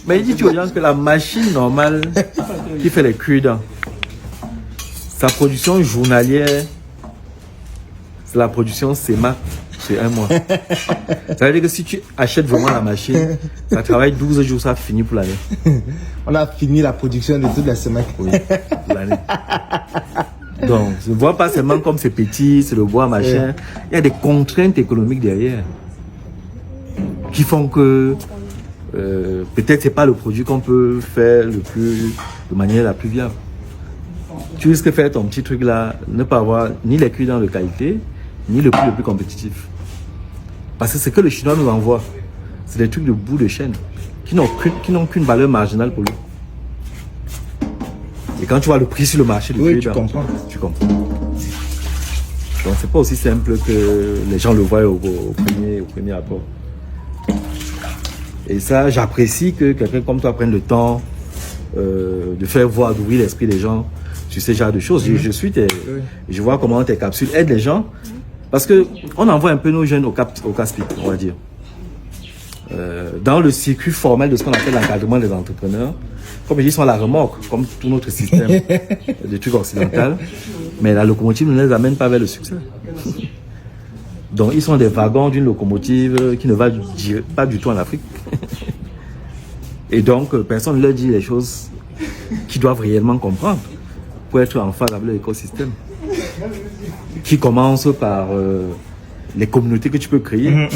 Mais il dit aux gens que la machine normale qui fait les cure-dents, sa production journalière, c'est la production CEMA sur un mois. Ça veut dire que si tu achètes vraiment la machine, ça travaille 12 jours, ça finit pour l'année. On a fini la production de toute la semaine. Oui, pour l'année. Donc, je ne vois pas seulement comme c'est petit, c'est le bois, machin. Il y a des contraintes économiques derrière qui font que peut-être c'est pas le produit qu'on peut faire de manière la plus viable. Tu risques de faire ton petit truc là, ne pas avoir ni les cuits de qualité, ni le prix le plus compétitif. Parce que ce que le Chinois nous envoie, c'est des trucs de bout de chaîne qui n'ont qu'une valeur marginale pour lui. Et quand tu vois le prix sur le marché, tu comprends. Tu comprends. Donc c'est pas aussi simple que les gens le voient au premier apport. Et ça, j'apprécie que quelqu'un comme toi prenne le temps de faire voir, d'ouvrir l'esprit des gens sur ce genre de choses. Je vois comment tes capsules aident les gens. Parce que on envoie un peu nos jeunes au casse-pipe, on va dire. Dans le circuit formel de ce qu'on appelle l'encadrement des entrepreneurs, comme je dis, ils sont à la remorque, comme tout notre système de trucs occidental. Mais la locomotive ne les amène pas vers le succès. Donc, ils sont des wagons d'une locomotive qui ne va pas du tout en Afrique. Et donc, personne ne leur dit les choses qu'ils doivent réellement comprendre pour être en phase avec l'écosystème. Qui commence par les communautés que tu peux créer.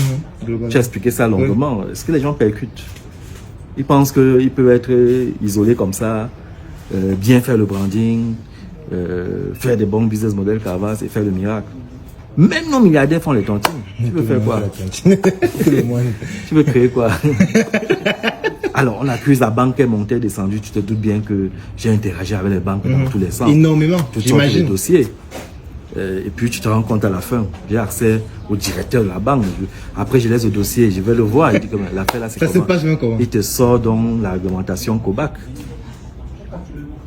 Tu as expliqué ça longuement. Est-ce que les gens percutent? Ils pensent qu'ils peuvent être isolés comme ça, bien faire le branding, faire des bons business models Carvas et faire le miracle. Même nos milliardaires font les tontines. Tu veux faire quoi? Tu veux créer quoi? Alors, on accuse la banque qui est montée et descendue. Tu te doutes bien que j'ai interagi avec les banques dans tous les sens. Énormément, j'imagine. Dossiers. Et puis tu te rends compte à la fin, j'ai accès au directeur de la banque. Après, je laisse le dossier, je vais le voir. Il dit que l'affaire là, c'est comment? Il te sort donc la réglementation COBAC.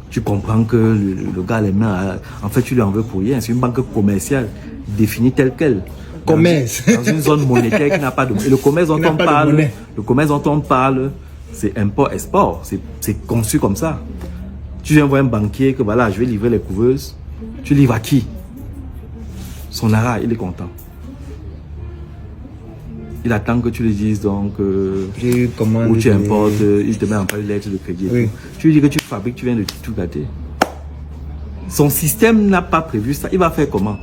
Tu comprends que le gars, les mains, en fait, tu lui en veux pour rien. C'est une banque commerciale définie telle qu'elle. Commerce. Dans une zone monétaire qui n'a pas de. Et le commerce dont on parle, c'est import-export. C'est conçu comme ça. Tu viens voir un banquier que voilà, je vais livrer les couveuses. Tu livres à qui? Son ara, il est content. Il attend que tu lui dises donc où tu importes, il te met en place une lettre de crédit. Oui. Tu lui dis que tu fabriques, tu viens de tout gâter. Son système n'a pas prévu ça. Il va faire comment?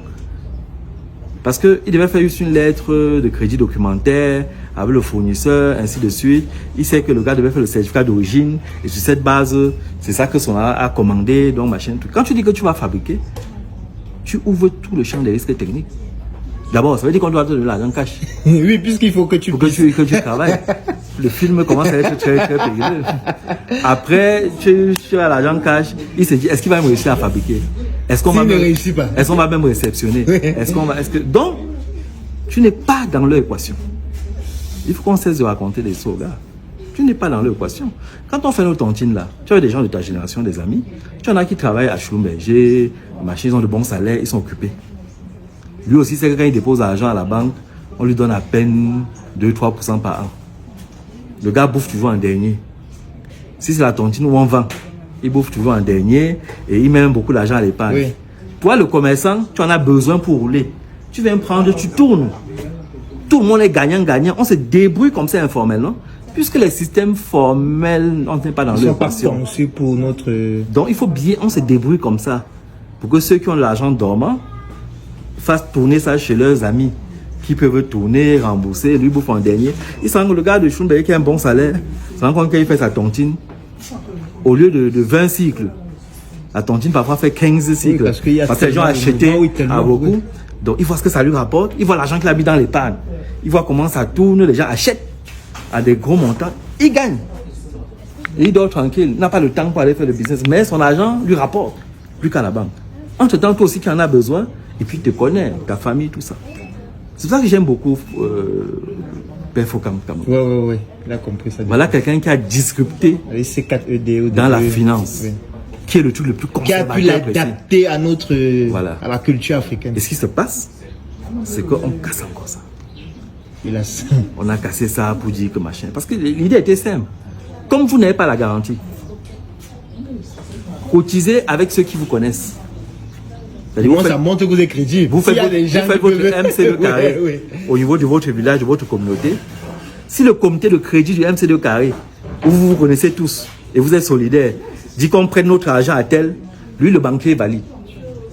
Parce qu'il devait faire juste une lettre de crédit documentaire avec le fournisseur, ainsi de suite. Il sait que le gars devait faire le certificat d'origine et sur cette base, c'est ça que son ara a commandé, donc machin, tout. Quand tu dis que tu vas fabriquer, tu ouvres tout le champ des risques techniques. D'abord, ça veut dire qu'on doit te donner l'argent cash. Oui, puisqu'il faut que tu travailles. Le film commence à être très, très périlleux. Après, tu as l'argent cash. Il se dit, est-ce qu'il va me réussir à fabriquer? Est-ce qu'on va même réceptionner? Donc, tu n'es pas dans l'équation. Il faut qu'on cesse de raconter des sauts, gars. Tu n'es pas dans l'équation. Quand on fait nos tontines là, tu as des gens de ta génération, des amis. Tu en as qui travaillent à Schlumberger, ils ont de bons salaires, ils sont occupés. Lui aussi, c'est que quand il dépose l'argent à la banque, on lui donne à peine 2-3% par an. Le gars bouffe toujours en dernier. Si c'est la tontine où on vend, il bouffe toujours en dernier et il met même beaucoup d'argent à l'épargne. Oui. Toi, le commerçant, tu en as besoin pour rouler. Tu viens prendre, tu tournes. Tout le monde est gagnant. On se débrouille comme ça informellement. Puisque les systèmes formels, on n'est pas dans l'équation. Pour notre... Donc, il faut bien, on se débrouille comme ça. Pour que ceux qui ont de l'argent dormant fassent tourner ça chez leurs amis. Qui peuvent tourner, rembourser, lui bouffe en dernier. Il sent que le gars de Schlumberger qui a un bon salaire, il se rend compte qu'il fait sa tontine. Au lieu de 20 cycles, la tontine parfois fait 15 cycles. Oui, parce que les gens achètent à beaucoup. Donc, il voit ce que ça lui rapporte. Il voit l'argent qu'il a mis dans l'épargne. Il voit comment ça tourne. Les gens achètent à des gros montants. Il gagne. Et il dort tranquille. Il n'a pas le temps pour aller faire le business. Mais son argent lui rapporte. Plus qu'à la banque. Entre-temps, toi aussi qui en as besoin. Et puis, tu te connais, ta famille, tout ça. C'est pour ça que j'aime beaucoup Père Foucault. Oui. Il a compris ça. Voilà quelqu'un qui a disrupté dans la finance. Oui. Qui est le truc le plus conservateur. Qui a pu l'adapter à à la culture africaine. Et ce qui se passe, c'est qu'on casse encore ça. On a cassé ça pour dire que machin. Parce que l'idée était simple. comme vous n'avez pas la garantie, cotisez avec ceux qui vous connaissent. Ça montre que vous êtes crédible. Vous faites votre MC2 carré au niveau de votre village, de votre communauté. Si le comité de crédit du MC2 carré, où vous vous connaissez tous et vous êtes solidaires, dit qu'on prenne notre argent à tel, lui le banquier valide.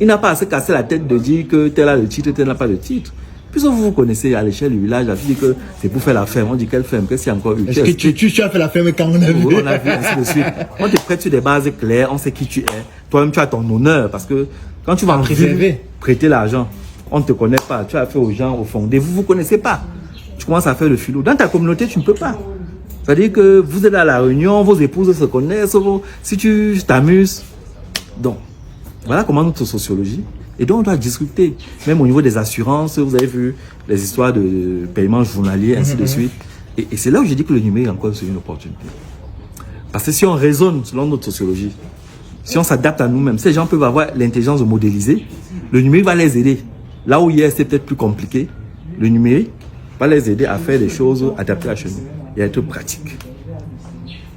Il n'a pas à se casser la tête de dire que tel a le titre, tel n'a pas le titre. Puisque vous vous connaissez à l'échelle du village, on dit que c'est pour faire la ferme. On dit quelle ferme, qu'est-ce qu'il y a encore eu? Est-ce que tu as fait la ferme quand on a vu? On a vu, ainsi de suite. On te prête sur des bases claires, on sait qui tu es. Toi-même, tu as ton honneur parce que quand tu vas prêter l'argent, on ne te connaît pas. Tu as fait aux gens au fondé, vous ne vous connaissez pas. Tu commences à faire le filou. Dans ta communauté, tu ne peux pas. C'est-à-dire que vous êtes à la réunion, vos épouses se connaissent, si tu t'amuses. Donc, voilà comment notre sociologie. Et donc, on doit discuter. Même au niveau des assurances, vous avez vu les histoires de paiement journalier, ainsi de suite. Et c'est là où je dis que le numérique encore c'est une opportunité. Parce que si on raisonne selon notre sociologie, si on s'adapte à nous-mêmes, ces gens peuvent avoir l'intelligence de modéliser, le numérique va les aider. Là où hier, c'est peut-être plus compliqué, le numérique va les aider à faire des choses adaptées à chez nous et à être pratiques.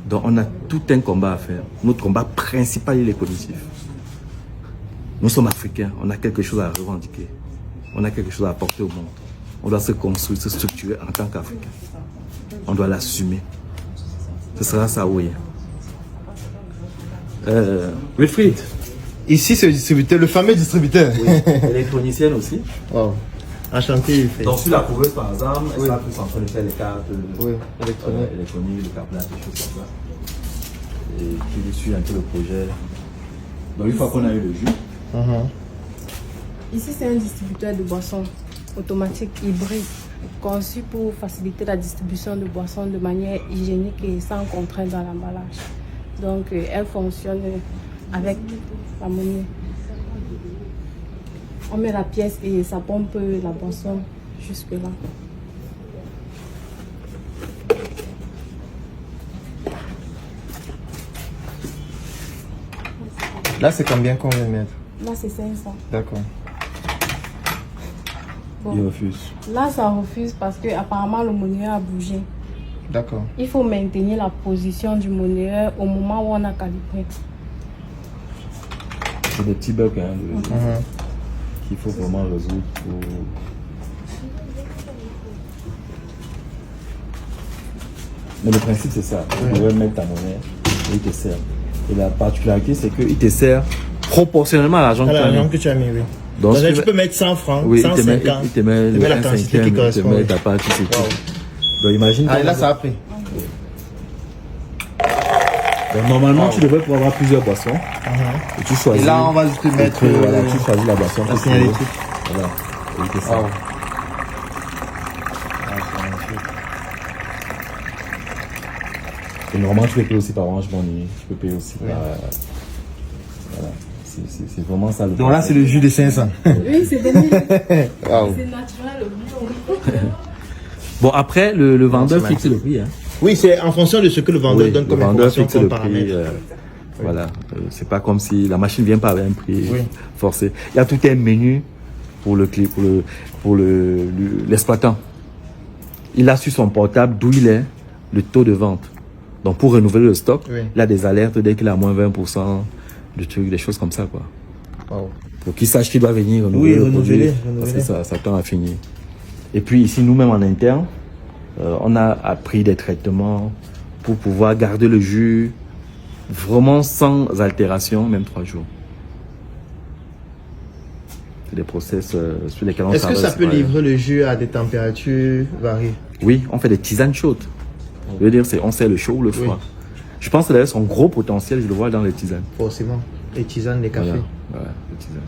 Donc, on a tout un combat à faire. Notre combat principal, il est cognitif. Nous sommes africains, on a quelque chose à revendiquer. On a quelque chose à apporter au monde. On doit se construire, se structurer en tant qu'Africain. On doit l'assumer. Ce sera ça ou rien. Wilfried. Ici, c'est le distributeur, le fameux distributeur. Oui. Électronicienne aussi. Wow. Enchanté. Donc sur la couveuse par exemple, elle sera plus en train de faire les cartes électroniques, le câblage, des choses comme ça. Et qui suit un peu le projet. Donc une fois qu'on a eu le jus. Ici c'est un distributeur de boissons automatique hybride conçu pour faciliter la distribution de boissons de manière hygiénique et sans contrainte dans l'emballage. Donc elle fonctionne avec la monnaie. On met la pièce et ça pompe la boisson jusque là. Là, c'est combien qu'on vient de mettre? Là, c'est 500. D'accord. Bon. Il refuse. Là, ça refuse parce que apparemment le monnayeur a bougé. D'accord. Il faut maintenir la position du monnayeur au moment où on a calibré. C'est des petits bugs qu'il faut vraiment résoudre pour... Mais le principe c'est ça. Tu dois mettre ta monnaie et il te sert. Et la particularité c'est qu'il te sert proportionnellement à l'argent que tu as mis. Oui. Donc tu peux mettre 100 francs, oui, 150. Il te met la quantité qui correspond. Il te met ta part, tu sais tout. Donc imagine... Ah, et là ça a pris. Donc, normalement, tu devrais pouvoir avoir plusieurs boissons. Et tu choisis. Et là, on va juste mettre. Voilà, tu choisis la boisson. La signalétique. Voilà. Et il te sert. Et normalement, tu peux payer aussi par Orange Money. Tu peux payer aussi par. Voilà. C'est vraiment ça le. Donc là, c'est le jus de 500. Oui, c'est bon. Wow. C'est naturel, le bio. Bon, après, le vendeur fixe le prix. Hein. Oui, c'est en fonction de ce que le vendeur donne comme information, comme paramètre. Voilà, c'est pas comme si la machine vient pas avec un prix forcé. Il y a tout un menu pour l'exploitant. Il a sur son portable d'où il est, le taux de vente. Donc pour renouveler le stock, il a des alertes dès qu'il a moins 20% de trucs, des choses comme ça quoi. Wow. Pour qu'il sache qu'il doit venir renouveler le produit. Parce que ça tend à finir. Et puis ici, nous-mêmes en interne, on a appris des traitements pour pouvoir garder le jus vraiment sans altération, même 3 jours. C'est des process sur lesquels on travaille. Est-ce que ça peut livrer le jus à des températures variées? Oui, on fait des tisanes chaudes. Je veux dire, on sait le chaud ou le froid. Oui. Je pense que d'ailleurs son gros potentiel, je le vois dans les tisanes. Forcément. Les tisanes, les cafés. Voilà, les tisanes.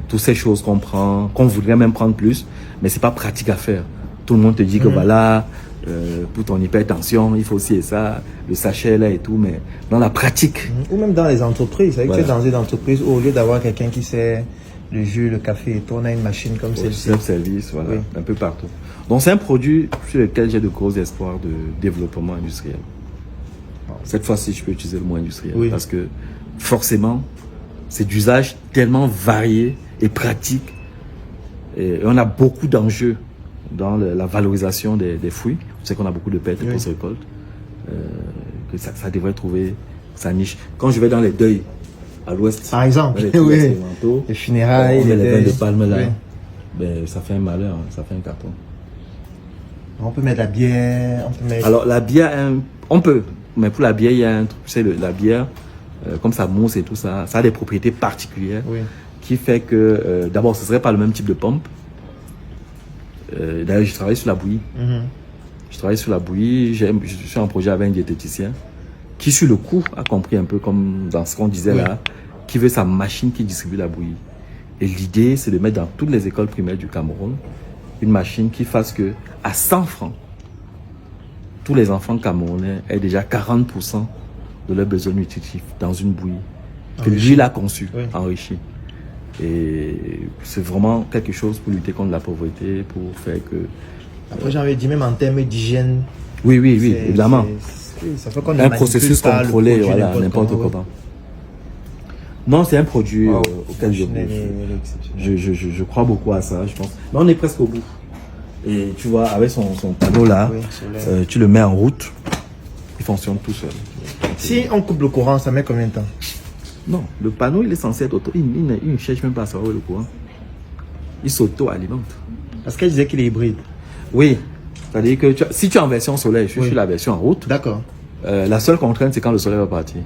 Toutes ces choses qu'on prend, qu'on voudrait même prendre plus, mais c'est pas pratique à faire. Tout le monde te dit que voilà, pour ton hypertension, il faut aussi et ça, le sachet là et tout, mais dans la pratique. Ou même dans les entreprises. C'est vrai que dans une entreprise où au lieu d'avoir quelqu'un qui sait le jus, le café et tout, on a une machine comme celle-ci. Self-service, voilà, un peu partout. Donc c'est un produit sur lequel j'ai de gros espoirs de développement industriel. Cette fois-ci, je peux utiliser le mot industriel parce que forcément, c'est d'usage tellement varié et pratique. Et on a beaucoup d'enjeux dans la valorisation des fruits. On sait qu'on a beaucoup de pertes et post-récolte. que ça devrait trouver sa niche. Quand je vais dans les deuils à l'ouest, Par exemple, dans les oui. occidentaux, Les funérailles, on met les vins de deuils. palme là, Oui. ben, ça fait un malheur, hein, ça fait un carton. On peut mettre de la bière, on peut mettre... Alors la bière, on peut, mais pour la bière, il y a un truc, tu sais, la bière, comme ça mousse et tout ça, ça a des propriétés particulières Oui. qui fait que, d'abord, ce serait pas le même type de pompe. D'ailleurs, je travaille sur la bouillie. Mhm. Je travaille sur la bouillie, je suis en projet avec un diététicien qui, sur le coup, a compris un peu comme dans ce qu'on disait Oui. là, qui veut sa machine qui distribue la bouillie. Et l'idée, c'est de mettre dans toutes les écoles primaires du Cameroun une machine qui fasse que, à 100 francs, tous les enfants camerounais aient déjà 40% de leurs besoins nutritifs dans une bouillie que Enrichie. lui l'a conçue, Oui. enrichie. Et c'est vraiment quelque chose pour lutter contre la pauvreté, pour faire que... Après, j'ai envie de dire, même en termes d'hygiène, Oui, oui, oui, c'est- évidemment. oui, ça fait qu'on ne Un manipule processus pas le contrôlé, produit voilà, n'importe comment, comment. Non, c'est un produit Wow. auquel Elle est exceptionnelle. je crois beaucoup à ça, je pense. Mais on est presque au bout. Et tu vois, avec son panneau là, Oui, solaire. tu le mets en route, il fonctionne tout seul. Si on coupe le courant, ça met combien de temps? Non, le panneau, il est censé être auto. Il ne cherche même pas à savoir le courant. Il s'auto-alimente. Parce qu'elle disait qu'il est hybride. Oui, c'est-à-dire que si tu es en version solaire, je suis Oui. sur la version en route, D'accord. la seule contrainte, c'est quand le soleil va partir.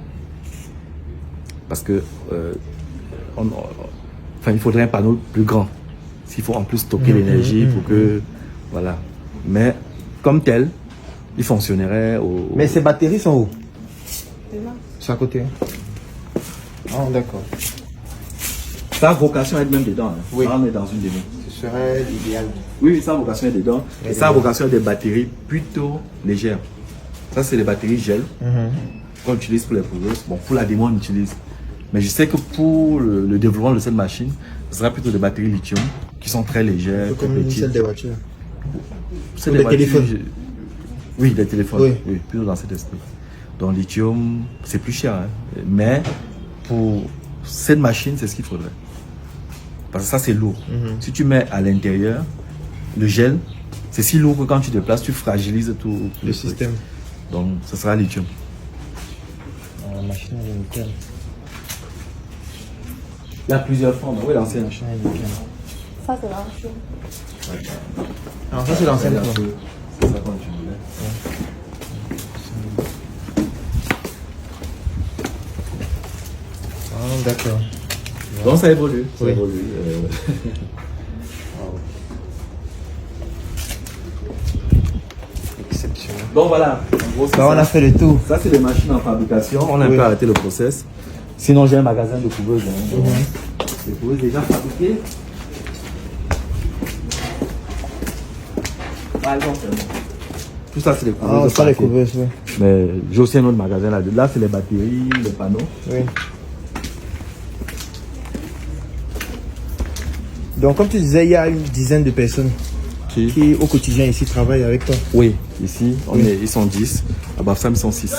Parce que il faudrait un panneau plus grand. S'il faut en plus stocker l'énergie pour que... Voilà. Mais comme tel, il fonctionnerait au... Mais ces batteries sont où? C'est là. C'est à côté. Ah, d'accord. Ça a vocation à être même dedans. Hein. Oui. Là, on est dans une démo. Ce serait l'idéal. Oui, ça a vocation à être dedans. Et ça a vocation à être des batteries plutôt légères. Ça, c'est les batteries gel qu'on utilise pour les pouveuses. Bon, pour la démo, on utilise. Mais je sais que pour le développement de cette machine, ce sera plutôt des batteries lithium qui sont très légères, très Comme petites. celle des voitures. C'est Ou des des voitures, téléphones. Oui, des téléphones. Oui. Oui, plutôt dans cet esprit. Donc, lithium, c'est plus cher. Hein. Mais pour cette machine, c'est ce qu'il faudrait. Parce que ça, c'est lourd. Si tu mets à l'intérieur, le gel, c'est si lourd que quand tu te déplaces, tu fragilises tout Le truc. système. Donc, ce sera lithium. La machine elle est nickel. Il y a plusieurs formes. Oui, l'ancienne. La machine elle est nickel. Ça, c'est l'ancien. Alors ça c'est l'ancienne. C'est ça qu'on utilise. Ah, d'accord. Donc, ça évolue. Ça Oui. évolue. Exceptionnel. Donc, voilà. En gros, c'est Bah, on ça. a fait le tour. Ça, c'est des machines en fabrication. On a un Oui. peu arrêté le process. Sinon, j'ai un magasin de couveuses. Hein. Des couveuses déjà fabriquées. Par exemple, tout ça, c'est des couveuses. Ah, ça les fabriquées. couveuses, oui. Mais j'ai aussi un autre magasin là. Là, c'est les batteries, les panneaux. Oui. Donc, comme tu disais, il y a une dizaine de personnes qui, au quotidien, ici, travaillent avec toi. Oui, ici, ils sont 10. À Bafsam, ils sont 6.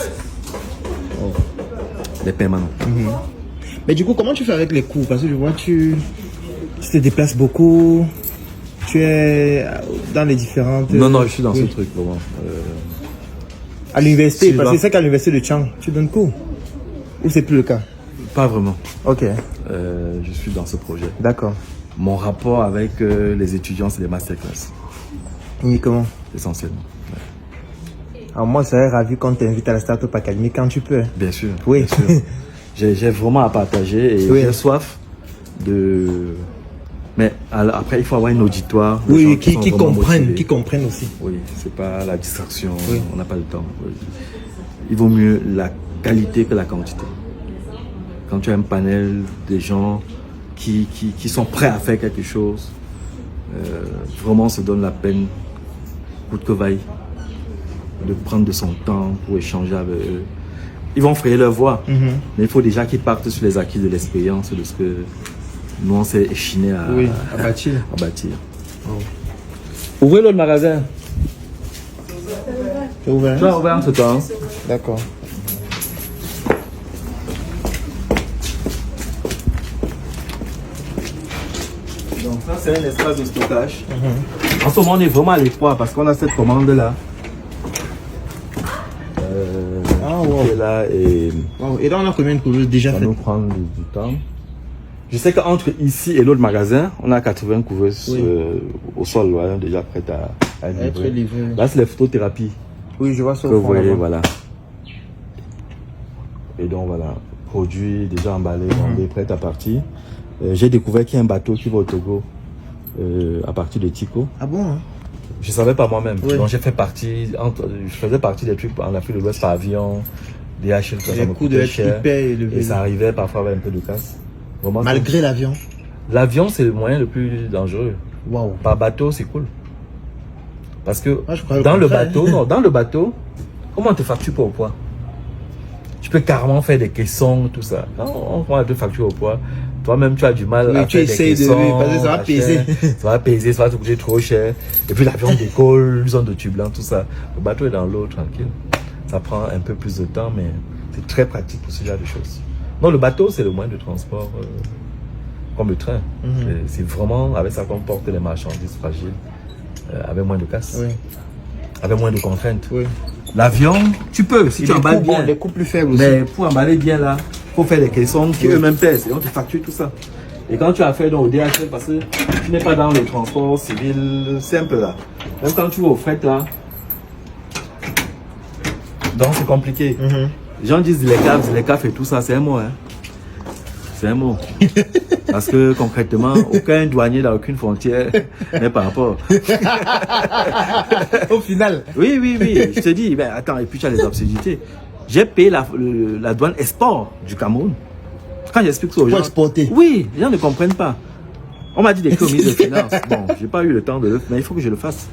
Les permanents. Mais du coup, comment tu fais avec les cours? Parce que je vois, tu te déplaces beaucoup. Tu es dans les différentes... Non, je suis dans oui. ce truc, vraiment. À l'université, Si je parce que dois- c'est qu'à l'université de Chang, tu donnes cours? Ou c'est plus le cas? Pas vraiment. Ok, Je suis dans ce projet. d'accord. Mon rapport avec les étudiants, c'est des masterclass, Uniquement. essentiellement. Alors moi, je serais ravi qu'on t'invite à la Startup Academy quand tu peux. Bien sûr. Oui. Bien sûr. J'ai vraiment à partager et Oui. j'ai soif de... Mais après, il faut avoir une auditoire. de gens Oui, qui sont vraiment comprennent, motivés. qui comprennent aussi. Oui, c'est pas la distraction, Oui. on n'a pas le temps. Oui. Il vaut mieux la qualité que la quantité. Quand tu as un panel de gens qui sont prêts à faire quelque chose, vraiment on se donne la peine, coûte que vaille, de prendre de son temps pour échanger avec eux. Ils vont frayer leur voie, mais il faut déjà qu'ils partent sur les acquis de l'expérience, de ce que nous on s'est échiné à, Oui, à bâtir. à bâtir. Ouvrez l'autre magasin. C'est ouvert. Tu as ouvert entre temps. D'accord. Donc ça c'est un espace de stockage. En ce moment on est vraiment à l'étroit parce qu'on a cette commande là. qui est là et Wow. Et là, on a combien de couveuses déjà ça faites? nous prend du temps. Je sais qu'entre ici et l'autre magasin, on a 80 couveuses Oui. au sol, ouais, déjà prêtes à être Être livrées. livrées. Là, c'est les photothérapies Oui, je vois ça que au vous fond, voyez, là-bas. voilà. Et donc voilà, produits déjà emballés, vendés, prêts à partir. J'ai découvert qu'il y a un bateau qui va au Togo à partir de Tico. Ah bon, hein? Je savais pas moi-même. Oui. Donc j'ai fait partie, je faisais partie des trucs en Afrique de l'Ouest par avion, DHL, ça Les me coûts coûtait doivent être cher. hyper élevés. Et ça arrivait parfois avec un peu de casse. Vraiment, Malgré l'avion. l'avion, c'est le moyen le plus dangereux. Waouh. Par bateau, c'est cool. Parce que Moi, je crois dans le contraire. bateau, non, dans le bateau, comment on te facture pas au poids? Tu peux carrément faire des caissons, tout ça. Non, on te facture au poids. Toi-même, tu as du mal Oui, à tu faire des essayes de- caissons. parce que ça va machin. peser. Ça va peser, ça va te coûter trop cher. Et puis l'avion décolle, zone de turbulence, tout ça. Le bateau est dans l'eau, tranquille. Ça prend un peu plus de temps, mais c'est très pratique pour ce genre de choses. Non, le bateau, c'est le moyen de transport comme le train. C'est vraiment avec ça qu'on porte les marchandises fragiles, avec moins de casse, Oui. avec moins de contraintes. Oui. L'avion, tu peux, si Et tu les emballes coûts, bien. bon, les coûts plus faibles aussi. Mais pour emballer bien là, il faut faire des caissons qui eux-mêmes pèsent et on te facture tout ça. Et quand tu as affaire au DHL, parce que tu n'es pas dans le transport civil simple là. Même quand tu vas au fret là, donc c'est compliqué. Les gens disent les caves et tout ça, c'est un mot. Hein. C'est un mot. Parce que concrètement, aucun douanier dans aucune frontière n'est par rapport. Au final. Oui, oui, oui. Je te dis, ben attends, et puis tu as les absurdités. J'ai payé la douane export du Cameroun. Quand j'explique ça aux gens. Pour exporter. Oui, les gens ne comprennent pas. On m'a dit d'écrire au ministre des Finances. Bon, j'ai pas eu le temps de le faire, mais il faut que je le fasse.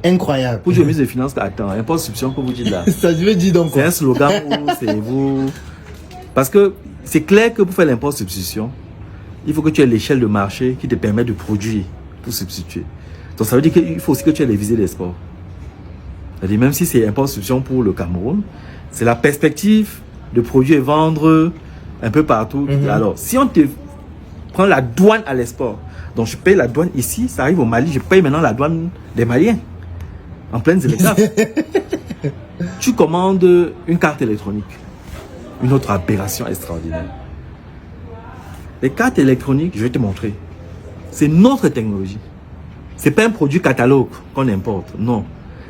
Incroyable. Pour dire au ministre des Finances, attends, impôt substitution que vous dites là. Ça veut dire donc C'est quoi? un slogan où c'est vous. Parce que c'est clair que pour faire l'impôt substitution, il faut que tu aies l'échelle de marché qui te permet de produire pour substituer. Donc ça veut dire qu'il faut aussi que tu aies les visées d'export. C'est-à-dire même si c'est impôt substitution pour le Cameroun, c'est la perspective de produire et vendre un peu partout. Alors, si on te prend la douane à l'export, donc je paye la douane ici, ça arrive au Mali, je paye maintenant la douane des Maliens, en pleine zélécaf. Tu commandes une carte électronique, une autre aberration extraordinaire. Les cartes électroniques, je vais te montrer, c'est notre technologie. C'est pas un produit catalogue qu'on importe, non.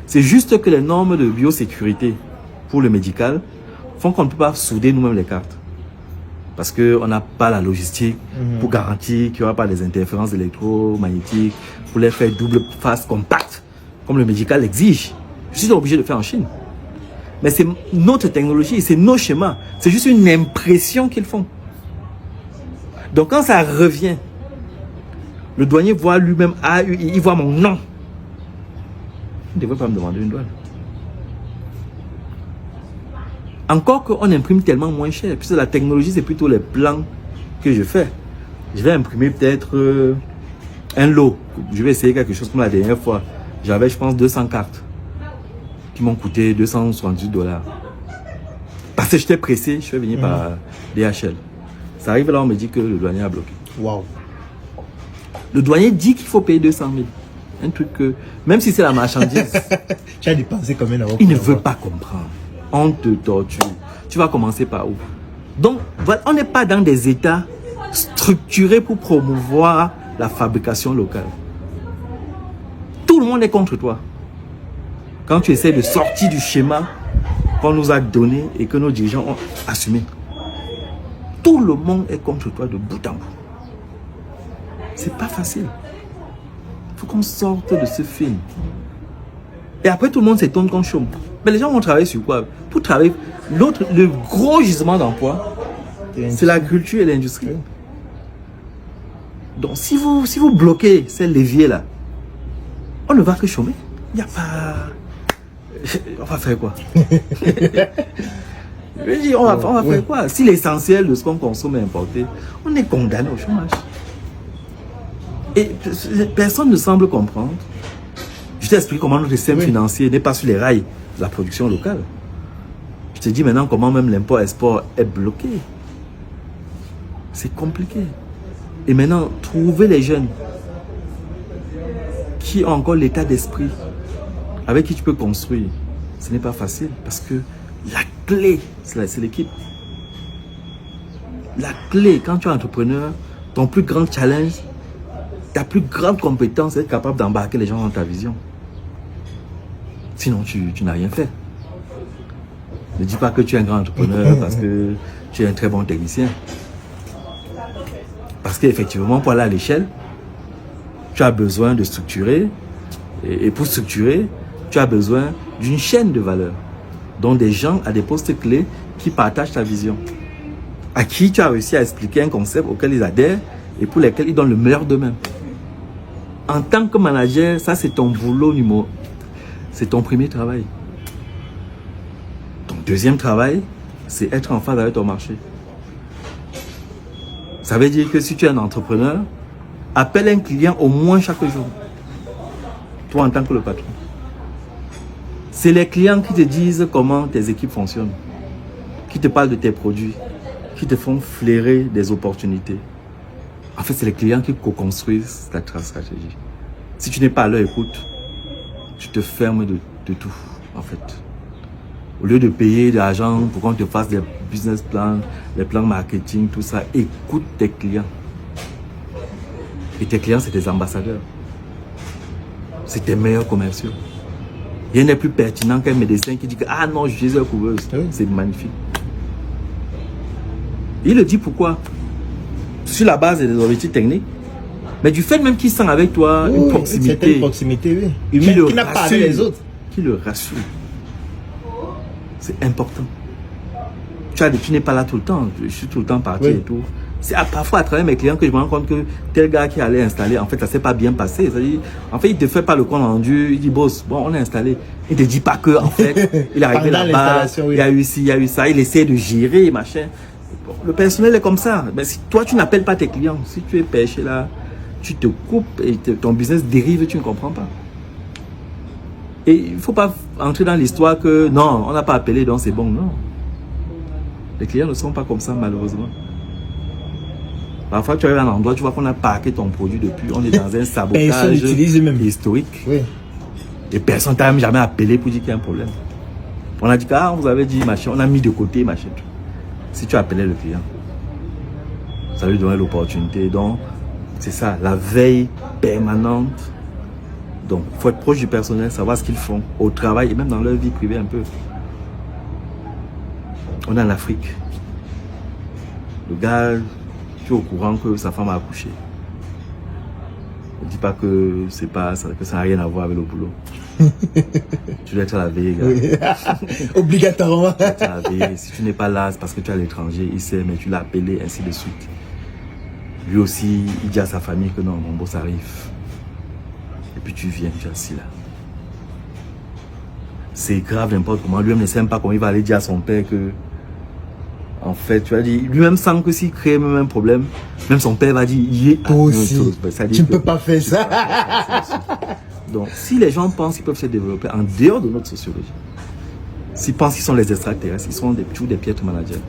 C'est juste que les normes de biosécurité pour le médical font qu'on ne peut pas souder nous-mêmes les cartes. Parce qu'on n'a pas la logistique pour garantir qu'il n'y aura pas des interférences électromagnétiques, pour les faire double face compacte, comme le médical l'exige. Je suis obligé de faire en Chine. Mais c'est notre technologie, c'est nos schémas. C'est juste une impression qu'ils font. Donc quand ça revient, le douanier voit lui-même, il voit mon nom. Il ne devrait pas me demander une douane. Encore qu'on imprime tellement moins cher, puisque la technologie, c'est plutôt les plans que je fais. Je vais imprimer peut-être un lot. Je vais essayer quelque chose comme la dernière fois. J'avais, je pense, 200 cartes qui m'ont coûté $278. Parce que j'étais pressé, je suis venu par DHL. Ça arrive là, on me dit que le douanier a bloqué. Waouh. Le douanier dit qu'il faut payer 200 000. Un truc que, même si c'est la marchandise, Tu as dépensé combien d'euros? il ne veut pas comprendre. On te torture. Tu vas commencer par où? Donc, voilà, on n'est pas dans des États structurés pour promouvoir la fabrication locale. Tout le monde est contre toi. Quand tu essaies de sortir du schéma qu'on nous a donné et que nos dirigeants ont assumé, tout le monde est contre toi de bout en bout. C'est pas facile. Il faut qu'on sorte de ce film. Et après, tout le monde s'étonne qu'on chôme. Mais les gens vont travailler sur quoi? Pour travailler. Le gros gisement d'emploi, c'est l'agriculture et l'industrie. Donc, si vous bloquez ces leviers-là, on ne va que chômer. Il n'y a pas... On va faire quoi? Je veux dire, on va faire quoi? Si l'essentiel de ce qu'on consomme est importé, on est condamné au chômage. Et personne ne semble comprendre. Je t'ai expliqué comment notre système financier n'est pas sur les rails de la production locale. Je te dis maintenant comment même l'import-export est bloqué. C'est compliqué. Et maintenant, trouver les jeunes qui ont encore l'état d'esprit avec qui tu peux construire, ce n'est pas facile parce que la clé, c'est l'équipe. La clé, quand tu es entrepreneur, ton plus grand challenge, ta plus grande compétence, c'est être capable d'embarquer les gens dans ta vision. Sinon, tu n'as rien fait. Ne dis pas que tu es un grand entrepreneur parce que tu es un très bon technicien. Parce qu'effectivement, pour aller à l'échelle, tu as besoin de structurer. Et pour structurer, tu as besoin d'une chaîne de valeur. Donc des gens à des postes clés qui partagent ta vision. À qui tu as réussi à expliquer un concept auquel ils adhèrent et pour lesquels ils donnent le meilleur d'eux-mêmes. En tant que manager, ça c'est ton boulot numéro. C'est ton premier travail. Ton deuxième travail, c'est être en phase avec ton marché. Ça veut dire que si tu es un entrepreneur, appelle un client au moins chaque jour. Toi en tant que le patron. C'est les clients qui te disent comment tes équipes fonctionnent, qui te parlent de tes produits, qui te font flairer des opportunités. En fait, c'est les clients qui co-construisent ta stratégie. Si tu n'es pas à leur écoute, tu te fermes de tout, en fait. Au lieu de payer de l'argent pour qu'on te fasse des business plans, des plans marketing, tout ça, écoute tes clients. Et tes clients, c'est tes ambassadeurs. C'est tes meilleurs commerciaux. Rien n'est plus pertinent qu'un médecin qui dit que ah non, je suis une couveuse. Oui. C'est magnifique. Il le dit pourquoi? Sur la base des objectifs techniques, mais du fait même qu'il sent avec toi une proximité. Une proximité, oui. Humaine qui n'a pas avec les autres. Qui le rassure. C'est important. Tu n'es pas là tout le temps. Je suis tout le temps parti et tout. C'est parfois à travers mes clients que je me rends compte que tel gars qui allait installer, en fait, ça ne s'est pas bien passé. En fait, il ne te fait pas le compte rendu. Il dit, boss, bon, on a installé. Il ne te dit pas que, en fait, il est arrivé là-bas, il y a eu ci, il y a eu ça. Il essaie de gérer, machin. Bon, le personnel est comme ça. Mais si toi, tu n'appelles pas tes clients, si tu es pêché là, tu te coupes et ton business dérive, tu ne comprends pas. Et il ne faut pas entrer dans l'histoire que non, on n'a pas appelé, donc c'est bon. Non. Les clients ne sont pas comme ça, malheureusement. Parfois, tu arrives à un endroit, tu vois qu'on a parqué ton produit depuis, on est dans un sabotage historique. Oui. Et personne ne t'a même jamais appelé pour dire qu'il y a un problème. On a dit on vous avait dit machin, on a mis de côté machin. Si tu appelais le client, ça lui donnait l'opportunité. Donc, c'est ça, la veille permanente. Donc, il faut être proche du personnel, savoir ce qu'ils font au travail et même dans leur vie privée un peu. On est en Afrique. Le gars, tu es au courant que sa femme a accouché. Ne dis pas que ça n'a rien à voir avec le boulot. Tu dois être à la veille, gars. Oui. Obligatoirement. Tu dois être à la veille. Si tu n'es pas là, c'est parce que tu es à l'étranger, il sait, mais tu l'as appelé, ainsi de suite. Lui aussi, il dit à sa famille que non, mon boss arrive. Et puis tu viens, tu es assis là. C'est grave n'importe comment. Lui-même ne sait même pas comment il va aller dire à son père que... En fait, tu as dit, lui-même sent que s'il crée même un problème, même son père va dire, toi aussi, tu ne peux pas faire ça. Donc, si les gens pensent qu'ils peuvent se développer en dehors de notre sociologie, s'ils pensent qu'ils sont les extraterrestres, ils sont toujours des piètres managers.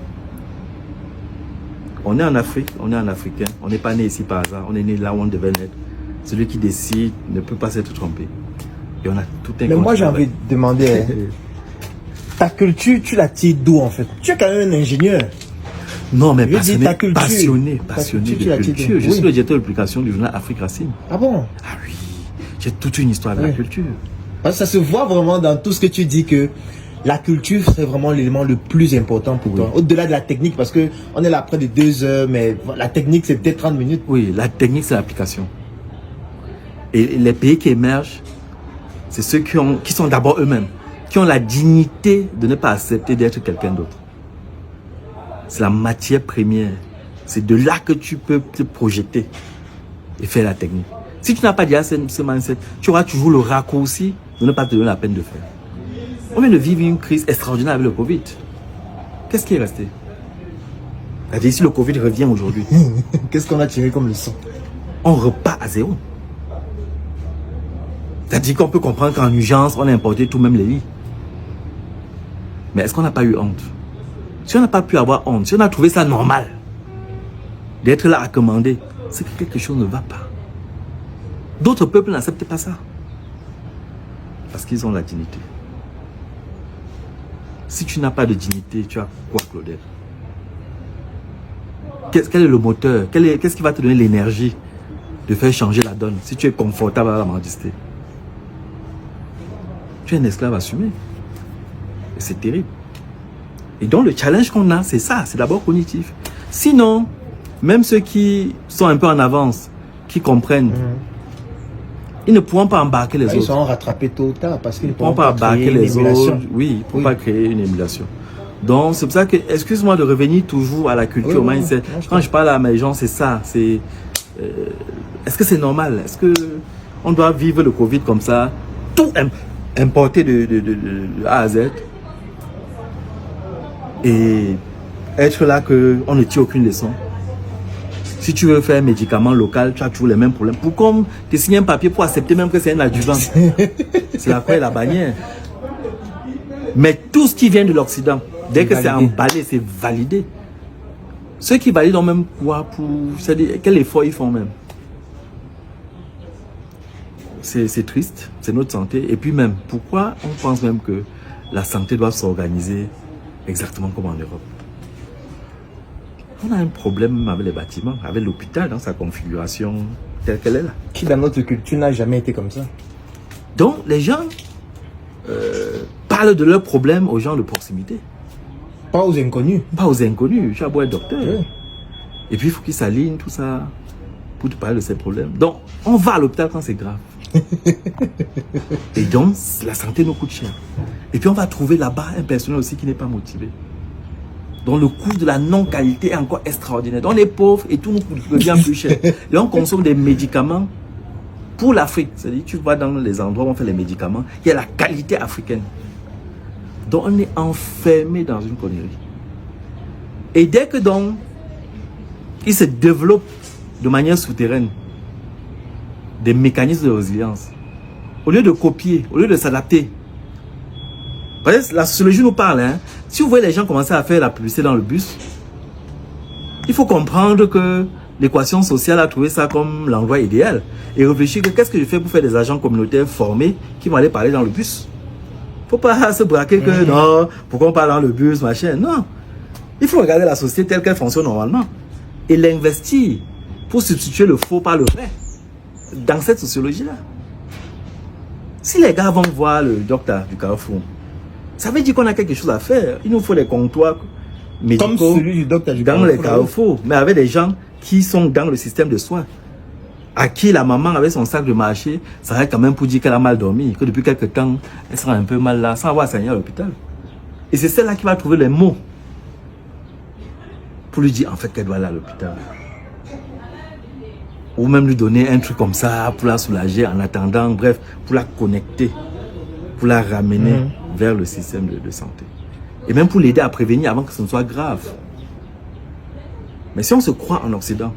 On est en Afrique, on est un Africain, on n'est pas né ici par hasard, on est né là où on devait naître. Celui qui décide ne peut pas s'être trompé. Et on a tout un... Mais moi, j'ai envie de demander... Ta culture, tu la tires d'où en fait? Tu es quand même un ingénieur. Non, mais passionné de culture. Je suis le directeur de publication du journal Afrique Racine. Ah bon? Ah oui, j'ai toute une histoire de la culture. Parce que ça se voit vraiment dans tout ce que tu dis que la culture, c'est vraiment l'élément le plus important pour toi. Au-delà de la technique, parce qu'on est là près de 2 heures, mais la technique, c'est peut-être 30 minutes. Oui, la technique, c'est l'application. Et les pays qui émergent, c'est ceux qui sont d'abord eux-mêmes, qui ont la dignité de ne pas accepter d'être quelqu'un d'autre. C'est la matière première. C'est de là que tu peux te projeter et faire la technique. Si tu n'as pas déjà ce mindset, tu auras toujours le raccourci de ne pas te donner la peine de faire. On vient de vivre une crise extraordinaire avec le Covid. Qu'est-ce qui est resté? C'est-à-dire, si le Covid revient aujourd'hui, qu'est-ce qu'on a tiré comme leçon? On repart à zéro. C'est-à-dire qu'on peut comprendre qu'en urgence, on a importé tout même les lits. Mais est-ce qu'on n'a pas eu honte? Si on n'a pas pu avoir honte, si on a trouvé ça normal, d'être là à commander, c'est que quelque chose ne va pas. D'autres peuples n'acceptent pas ça. Parce qu'ils ont la dignité. Si tu n'as pas de dignité, tu as quoi, Claudel? Quel est le moteur? Qu'est-ce qui va te donner l'énergie de faire changer la donne si tu es confortable à la mendicité? Tu es un esclave assumé. Et c'est terrible. Et donc le challenge qu'on a, c'est ça, c'est d'abord cognitif. Sinon, même ceux qui sont un peu en avance, qui comprennent, ils ne pourront pas embarquer les autres. Ils seront rattrapés tôt ou tard parce qu'ils ne pourront pas embarquer les autres. Oui, ils ne pourront pas créer une émulation. Donc c'est pour ça que, excuse-moi de revenir toujours à la culture, au mindset. Quand je parle à mes gens, c'est ça. C'est est-ce que c'est normal? Est-ce que on doit vivre le Covid comme ça, tout importé de A à Z, et être là qu'on ne tire aucune leçon? Si tu veux faire un médicament local, tu as toujours les mêmes problèmes. Pourquoi te signer un papier pour accepter même que c'est un adjuvant? C'est la croix et la bannière. Mais tout ce qui vient de l'Occident, dès que c'est emballé, c'est validé. Ceux qui valident ont même quoi pour... C'est-à-dire, quel effort ils font même? C'est triste, c'est notre santé. Et puis même, pourquoi on pense même que la santé doit s'organiser exactement comme en Europe? On a un problème avec les bâtiments, avec l'hôpital dans sa configuration telle qu'elle est là. Qui dans notre culture n'a jamais été comme ça? Donc les gens parlent de leurs problèmes aux gens de proximité. Pas aux inconnus. Pas aux inconnus. Tu as beau être docteur. Oui. Et puis il faut qu'ils s'alignent, tout ça, pour te parler de ces problèmes. Donc on va à l'hôpital quand c'est grave. Et donc la santé nous coûte cher. Et puis on va trouver là-bas un personnel aussi qui n'est pas motivé. Donc le coût de la non-qualité est encore extraordinaire. Donc les pauvres et tout nous devient plus cher. Et on consomme des médicaments pour l'Afrique. C'est-à-dire tu vas dans les endroits où on fait les médicaments, il y a la qualité africaine. Donc on est enfermé dans une connerie. Et dès que donc il se développe de manière souterraine des mécanismes de résilience, au lieu de copier, au lieu de s'adapter, la sociologie nous parle, hein. Si vous voyez les gens commencer à faire la publicité dans le bus, il faut comprendre que l'équation sociale a trouvé ça comme l'endroit idéal et réfléchir que qu'est-ce que je fais pour faire des agents communautaires formés qui vont aller parler dans le bus. Faut pas se braquer que non, pourquoi on parle dans le bus, machin. Non, il faut regarder la société telle qu'elle fonctionne normalement et l'investir pour substituer le faux par le vrai dans cette sociologie-là. Si les gars vont voir le docteur du Carrefour, ça veut dire qu'on a quelque chose à faire. Il nous faut des comptoirs médicaux comme celui du docteur du dans les carrefours, mais avec des gens qui sont dans le système de soins. À qui la maman avec son sac de marché, ça va quand même pour dire qu'elle a mal dormi, que depuis quelque temps, elle sera un peu mal là, sans avoir saigné à l'hôpital. Et c'est celle-là qui va trouver les mots pour lui dire en fait qu'elle doit aller à l'hôpital. Ou même lui donner un truc comme ça pour la soulager en attendant, bref, pour la connecter, pour la ramener vers le système de santé. Et même pour l'aider à prévenir avant que ce ne soit grave. Mais si on se croit en Occident,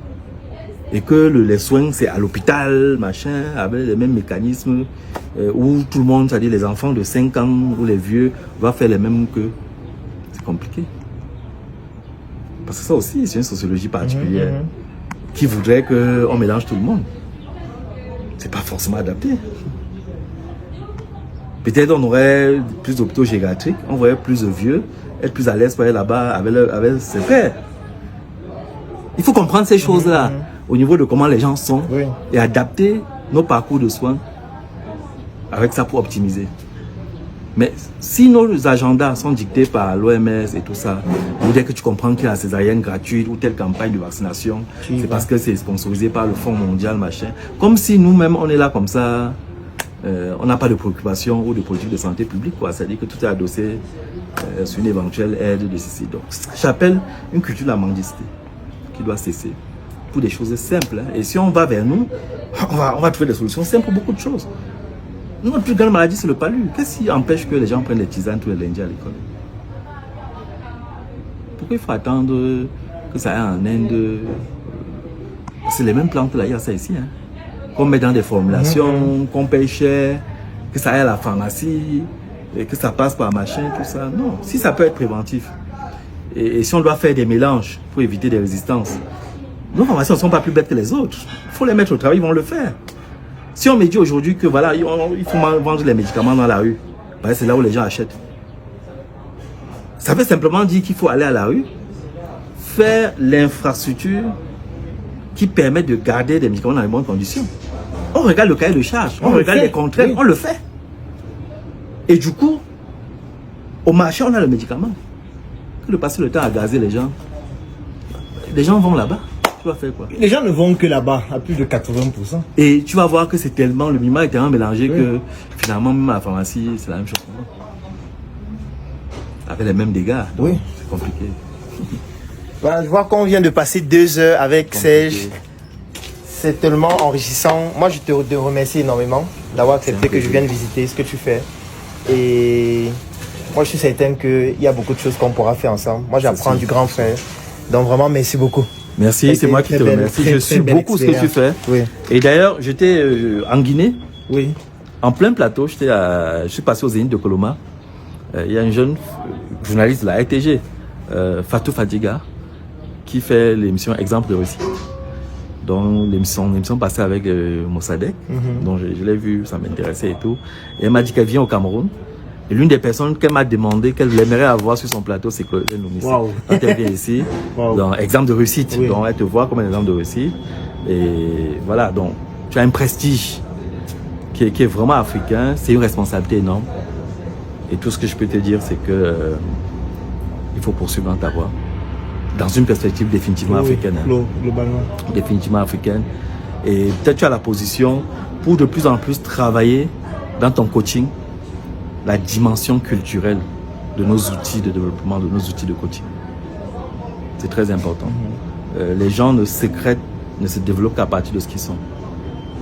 et que les soins c'est à l'hôpital, machin, avec les mêmes mécanismes, où tout le monde, c'est-à-dire les enfants de 5 ans ou les vieux, va faire les mêmes que... C'est compliqué. Parce que ça aussi, c'est une sociologie particulière qui voudrait qu'on mélange tout le monde. C'est pas forcément adapté. Peut-être on aurait plus d'hôpitaux gériatriques, on aurait plus de vieux, être plus à l'aise pour aller là-bas avec ses frères. Il faut comprendre ces choses-là au niveau de comment les gens sont et adapter nos parcours de soins avec ça pour optimiser. Mais si nos agendas sont dictés par l'OMS et tout ça, dès que tu comprends qu'il y a la césarienne gratuite ou telle campagne de vaccination, c'est parce que c'est sponsorisé par le Fonds mondial, machin. Comme si nous-mêmes, on est là comme ça, on n'a pas de préoccupation ou de politique de santé publique, quoi. C'est-à-dire que tout est adossé sur une éventuelle aide de ceci. Donc, j'appelle une culture de la mendicité qui doit cesser pour des choses simples. Hein. Et si on va vers nous, on va trouver des solutions simples pour beaucoup de choses. Notre plus grande maladie, c'est le palu. Qu'est-ce qui empêche que les gens prennent des tisanes tous les lundis à l'école? Pourquoi il faut attendre que ça aille en Inde? C'est les mêmes plantes là, il y a ça ici. Hein. Qu'on met dans des formulations, qu'on paye cher, que ça aille à la pharmacie, et que ça passe par machin, tout ça. Non, si ça peut être préventif. Et si on doit faire des mélanges pour éviter des résistances, nos pharmaciens ne sont pas plus bêtes que les autres. Il faut les mettre au travail, ils vont le faire. Si on me dit aujourd'hui que voilà, il faut vendre les médicaments dans la rue, ben c'est là où les gens achètent. Ça veut simplement dire qu'il faut aller à la rue, faire l'infrastructure qui permet de garder des médicaments dans les bonnes conditions. On regarde le cahier de charge, on regarde les contraintes, on le fait. Et du coup, au marché, on a le médicament. Que de passer le temps à gazer les gens vont là-bas. Tu vas faire quoi? Les gens ne vont que là-bas, à plus de 80%. Et tu vas voir que c'est tellement, le minima est tellement mélangé que finalement, même à la pharmacie, c'est la même chose. Avec les mêmes dégâts. Donc, Oui. c'est compliqué. Voilà, je vois qu'on vient de passer 2 heures avec Serge. C'est tellement enrichissant. Moi, je te remercie énormément d'avoir accepté que je vienne visiter ce que tu fais. Et moi, je suis certain qu'il y a beaucoup de choses qu'on pourra faire ensemble. Moi, j'apprends du grand frère. Donc, vraiment, merci beaucoup. Merci, c'est moi qui te remercie. Je suis beaucoup ce que tu fais. Oui. Et d'ailleurs, j'étais en Guinée, Oui. en plein plateau. Je suis passé au Zénith de Coloma. Il y a une jeune journaliste de la RTG, Fatou Fadiga, qui fait l'émission Exemple de réussite. Donc l'émission passée avec Mossadegh, donc je l'ai vu, ça m'intéressait et tout. Et elle m'a dit qu'elle vient au Cameroun. Et l'une des personnes qu'elle m'a demandé qu'elle aimerait avoir sur son plateau, c'est Claudel Noumissi. Wow. Quand elle vient ici, dans Exemple de réussite, Oui. donc elle te voit comme un exemple de réussite. Et voilà, donc tu as un prestige qui est vraiment africain, c'est une responsabilité énorme. Et tout ce que je peux te dire, c'est que il faut poursuivre dans ta voie, dans une perspective définitivement africaine. Globalement. Définitivement africaine. Et peut-être tu as la position pour de plus en plus travailler dans ton coaching la dimension culturelle de nos outils de développement, de nos outils de coaching. C'est très important. Les gens ne se développent qu'à partir de ce qu'ils sont.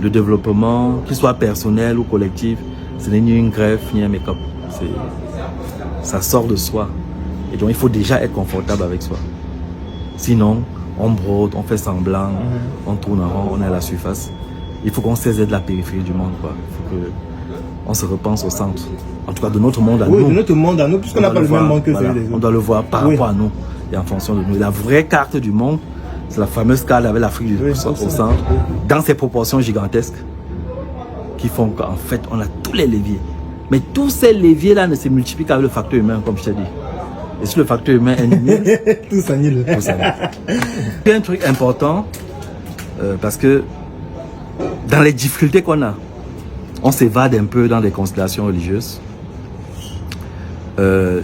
Le développement, qu'il soit personnel ou collectif, ce n'est ni une greffe ni un make-up. Ça sort de soi. Et donc il faut déjà être confortable avec soi. Sinon, on brode, on fait semblant, on tourne en rond, on est à la surface. Il faut qu'on cesse d'être la périphérie du monde, quoi. Il faut qu'on se repense au centre. En tout cas, de notre monde à nous. Oui, de notre monde à nous, puisqu'on n'a pas le même monde que celui des autres. On doit le voir par rapport à nous et en fonction de nous. La vraie carte du monde, c'est la fameuse carte avec l'Afrique au centre, dans ses proportions gigantesques, qui font qu'en fait, on a tous les leviers. Mais tous ces leviers-là ne se multiplient qu'avec le facteur humain, comme je t'ai dit. Et si le facteur humain est nul, tout s'annule. C'est un truc important, parce que dans les difficultés qu'on a, on s'évade un peu dans des considérations religieuses.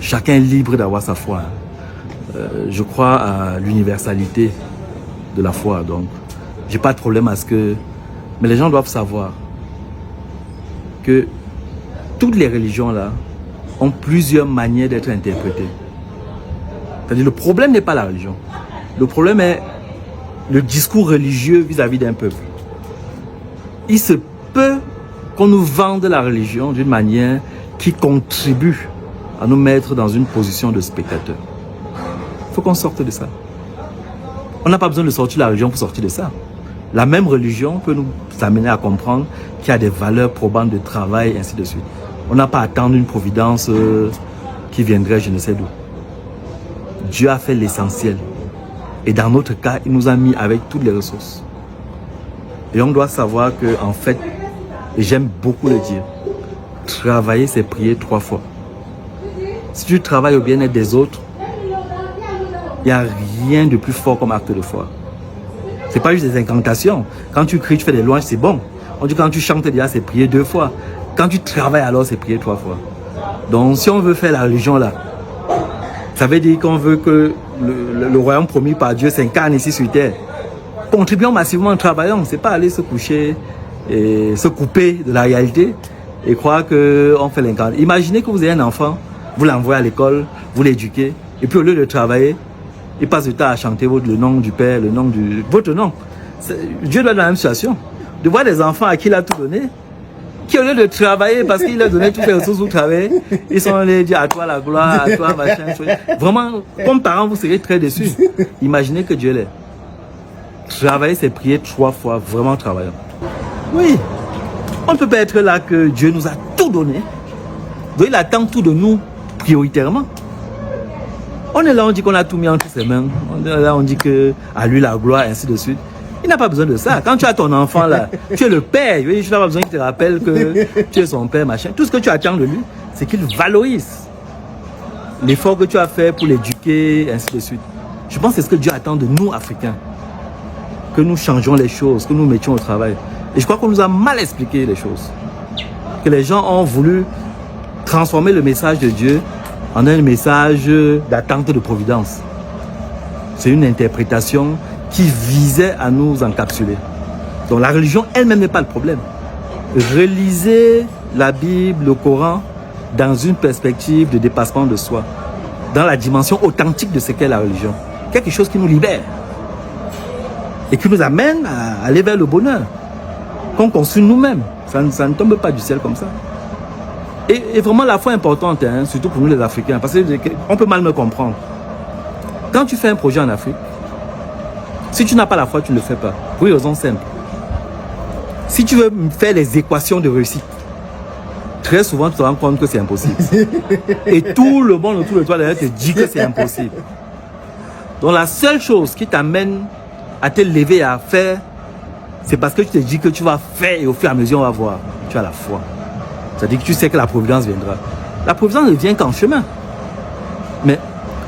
Chacun est libre d'avoir sa foi. Je crois à l'universalité de la foi, donc j'ai pas de problème à ce que... Mais les gens doivent savoir que toutes les religions là ont plusieurs manières d'être interprétées. C'est-à-dire le problème n'est pas la religion. Le problème est le discours religieux vis-à-vis d'un peuple. Il se peut qu'on nous vende la religion d'une manière qui contribue à nous mettre dans une position de spectateur. Il faut qu'on sorte de ça. On n'a pas besoin de sortir la religion pour sortir de ça. La même religion peut nous amener à comprendre qu'il y a des valeurs probantes de travail, et ainsi de suite. On n'a pas à attendre une providence qui viendrait je ne sais d'où. Dieu a fait l'essentiel. Et dans notre cas, il nous a mis avec toutes les ressources. Et on doit savoir que, en fait, et j'aime beaucoup le dire, travailler, c'est prier 3 fois. Si tu travailles au bien-être des autres, il n'y a rien de plus fort comme acte de foi. Ce n'est pas juste des incantations. Quand tu cries, tu fais des louanges, c'est bon. On dit quand tu chantes déjà, c'est prier 2 fois. Quand tu travailles alors, c'est prier 3 fois. Donc si on veut faire la religion là, ça veut dire qu'on veut que le royaume promis par Dieu s'incarne ici sur terre. Contribuons massivement en travaillant. C'est pas aller se coucher et se couper de la réalité et croire qu'on fait l'incarnation. Imaginez que vous avez un enfant, vous l'envoyez à l'école, vous l'éduquez, et puis au lieu de travailler, il passe le temps à chanter le nom du Père, le nom du... votre nom. Dieu doit être dans la même situation. De voir des enfants à qui il a tout donné, qui au lieu de travailler parce qu'il a donné toutes les ressources pour travailler, ils sont allés dire à toi la gloire, à toi machin. Vraiment, comme parents, vous serez très déçus. Imaginez que Dieu l'est. Travailler, c'est prier 3 fois, vraiment travaillant. Oui, on ne peut pas être là que Dieu nous a tout donné. Donc il attend tout de nous prioritairement. On est là, on dit qu'on a tout mis entre ses mains. On est là, on dit que à lui la gloire, ainsi de suite. Il n'a pas besoin de ça. Quand tu as ton enfant là, tu es le père. Tu n'as pas besoin qu'il te rappelle que tu es son père, machin. Tout ce que tu attends de lui, c'est qu'il valorise. l'effort que tu as fait pour l'éduquer, ainsi de suite. Je pense que c'est ce que Dieu attend de nous, Africains. Que nous changeons les choses, que nous mettions au travail. Et je crois qu'on nous a mal expliqué les choses. Que les gens ont voulu transformer le message de Dieu en un message d'attente de providence. C'est une interprétation qui visait à nous encapsuler. Donc la religion elle-même n'est pas le problème. Relisez la Bible, le Coran, dans une perspective de dépassement de soi, dans la dimension authentique de ce qu'est la religion. Quelque chose qui nous libère et qui nous amène à aller vers le bonheur qu'on construit nous-mêmes. Ça ne tombe pas du ciel comme ça. Et vraiment la foi est importante, hein, surtout pour nous les Africains, parce qu'on peut mal me comprendre. Quand tu fais un projet en Afrique, si tu n'as pas la foi, tu ne le fais pas. Pour une raison simple. Si tu veux faire les équations de réussite, très souvent tu te rends compte que c'est impossible. Et tout le monde autour de toi d'ailleurs te dit que c'est impossible. Donc la seule chose qui t'amène à te lever et à faire, c'est parce que tu te dis que tu vas faire et au fur et à mesure on va voir. Tu as la foi. C'est-à-dire que tu sais que la providence viendra. La providence ne vient qu'en chemin. Mais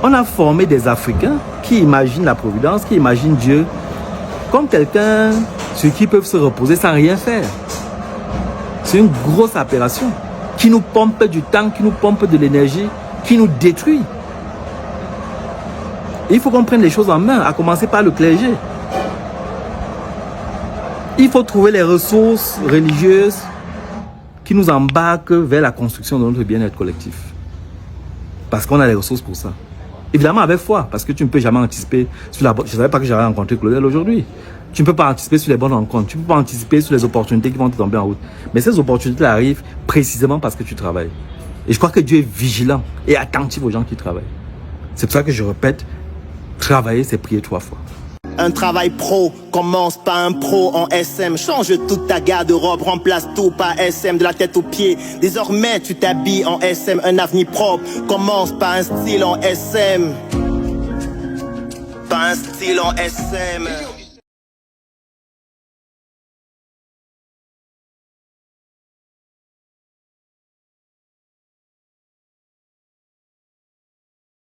on a formé des Africains qui imaginent la providence, qui imaginent Dieu comme quelqu'un sur qui peuvent se reposer sans rien faire. C'est une grosse aberration qui nous pompe du temps, qui nous pompe de l'énergie, qui nous détruit. Et il faut qu'on prenne les choses en main, à commencer par le clergé. Il faut trouver les ressources religieuses qui nous embarquent vers la construction de notre bien-être collectif. Parce qu'on a les ressources pour ça. Évidemment avec foi, parce que tu ne peux jamais anticiper sur la bonne... Je ne savais pas que j'allais rencontrer Claudel aujourd'hui. Tu ne peux pas anticiper sur les bonnes rencontres. Tu ne peux pas anticiper sur les opportunités qui vont te tomber en route. Mais ces opportunités arrivent précisément parce que tu travailles. Et je crois que Dieu est vigilant et attentif aux gens qui travaillent. C'est pour ça que je répète, travailler, c'est prier 3 fois. Un travail pro commence par un pro en SM. Change toute ta garde-robe, remplace tout par SM de la tête aux pieds. Désormais tu t'habilles en SM. Un avenir propre commence par un style en SM. Par un style en SM.